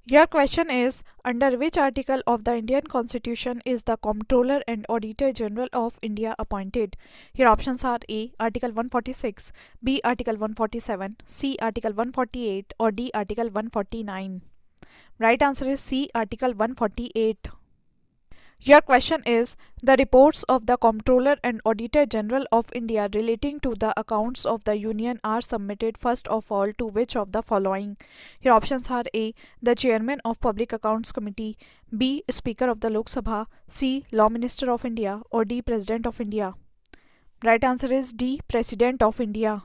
Your question is, under which article of the Indian Constitution is the Comptroller and Auditor General of India appointed? Your options are A. Article 146, B. Article 147, C. Article 148, or D. Article 149. Right answer is C. Article 148. Your question is, the reports of the Comptroller and Auditor General of India relating to the accounts of the Union are submitted first of all to which of the following? Your options are A. The Chairman of Public Accounts Committee, B. Speaker of the Lok Sabha, C. Law Minister of India, or D. President of India. Right answer is D. President of India.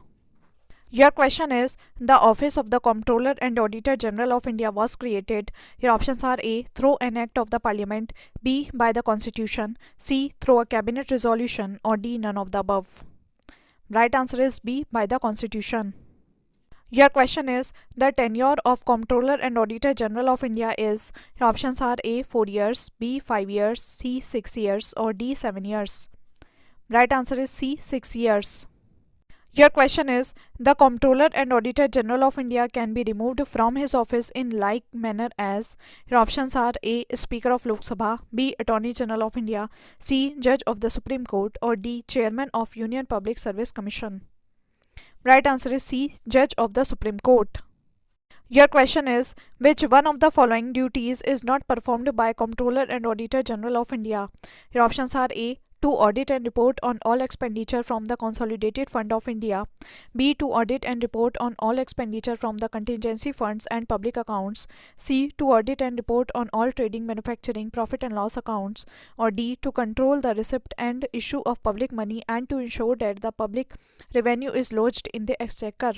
Your question is, the office of the Comptroller and Auditor General of India was created. Your options are A. Through an act of the Parliament, B. By the Constitution, C. Through a cabinet resolution, or D. None of the above. Right answer is B. By the Constitution. Your question is, the tenure of Comptroller and Auditor General of India is. Your options are A. 4 years, B. 5 years, C. 6 years, or D. 7 years. Right answer is C. 6 years. Your question is, the Comptroller and Auditor General of India can be removed from his office in like manner as. Your options are A. Speaker of Lok Sabha, B. Attorney General of India, C. Judge of the Supreme Court, or D. Chairman of Union Public Service Commission. Right answer is C. Judge of the Supreme Court. Your question is, which one of the following duties is not performed by Comptroller and Auditor General of India? Your options are A. To audit and report on all expenditure from the Consolidated Fund of India, B. To audit and report on all expenditure from the contingency funds and public accounts, C. To audit and report on all trading, manufacturing, profit and loss accounts, or D. To control the receipt and issue of public money and to ensure that the public revenue is lodged in the exchequer.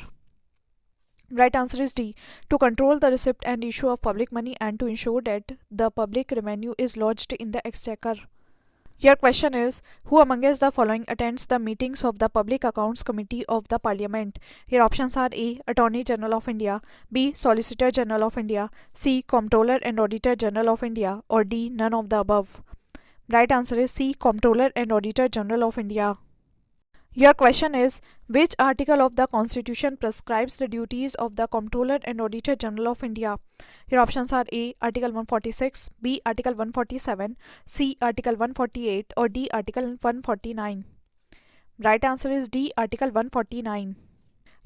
Right answer is D. To control the receipt and issue of public money and to ensure that the public revenue is lodged in the exchequer. Your question is, who amongst the following attends the meetings of the Public Accounts Committee of the Parliament? Your options are A. Attorney General of India, B. Solicitor General of India, C. Comptroller and Auditor General of India, or D. None of the above. Right answer is C. Comptroller and Auditor General of India. Your question is, which article of the Constitution prescribes the duties of the Comptroller and Auditor General of India? Your options are A. Article 146, B. Article 147, C. Article 148, or D. Article 149. Right answer is D. Article 149.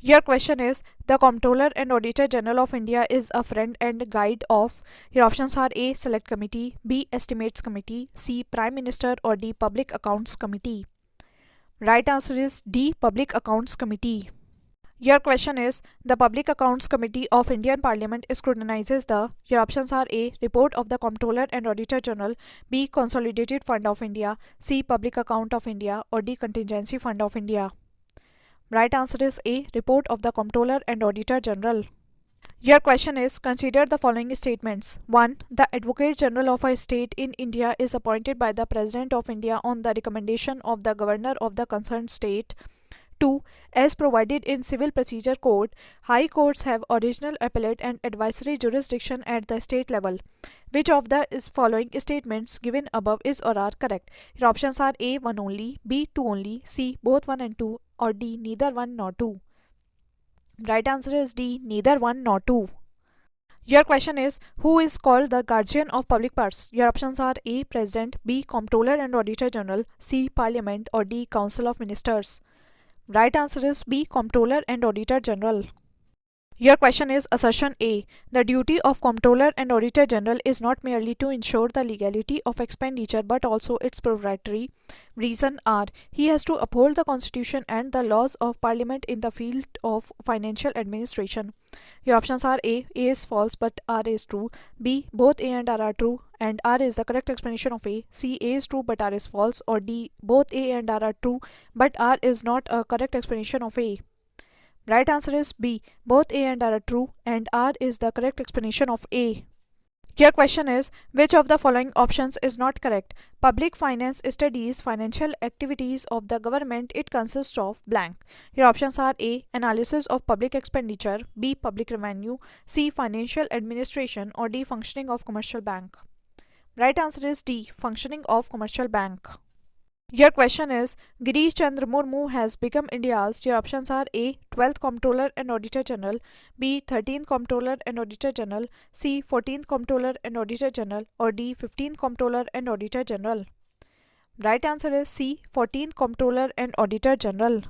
Your question is, the Comptroller and Auditor General of India is a friend and guide of. Your options are A. Select Committee, B. Estimates Committee, C. Prime Minister, or D. Public Accounts Committee. Right answer is D. Public Accounts Committee. Your question is, the Public Accounts Committee of Indian Parliament scrutinizes the. Your options are A. Report of the Comptroller and Auditor General, B. Consolidated Fund of India, C. Public Account of India, or D. Contingency Fund of India. Right answer is A. Report of the Comptroller and Auditor General. Your question is, consider the following statements. 1. The Advocate General of a state in India is appointed by the President of India on the recommendation of the Governor of the concerned state. 2. As provided in Civil Procedure Code, High Courts have original appellate and advisory jurisdiction at the state level. Which of the following statements given above is or are correct? Your options are A. 1 only, B. 2 only, C. Both 1 and 2, or D. Neither 1 nor 2. Right answer is D. Neither 1 nor 2. Your question is, who is called the guardian of public purse? Your options are A. President, B. Comptroller and Auditor General, C. Parliament, or D. Council of Ministers. Right answer is B. Comptroller and Auditor General. Your question is assertion A. The duty of Comptroller and Auditor General is not merely to ensure the legality of expenditure but also its preparatory. Reason are, he has to uphold the Constitution and the laws of Parliament in the field of financial administration. Your options are A. A is false but R is true, B. Both A and R are true and R is the correct explanation of A, C. A is true but R is false, or D. Both A and R are true but R is not a correct explanation of A. Right answer is B. Both A and R are true and R is the correct explanation of A. Your question is, which of the following options is not correct? Public finance studies financial activities of the government. It consists of blank. Your options are A. Analysis of public expenditure, B. Public revenue, C. Financial administration, or D. Functioning of commercial bank. Right answer is D. Functioning of commercial bank. Your question is Girish Chandra Murmu has become India's. Your options are A. 12th Comptroller and Auditor General, B. 13th Comptroller and Auditor General, C. 14th Comptroller and Auditor General, or D. 15th Comptroller and Auditor General. Right answer is C. 14th Comptroller and Auditor General.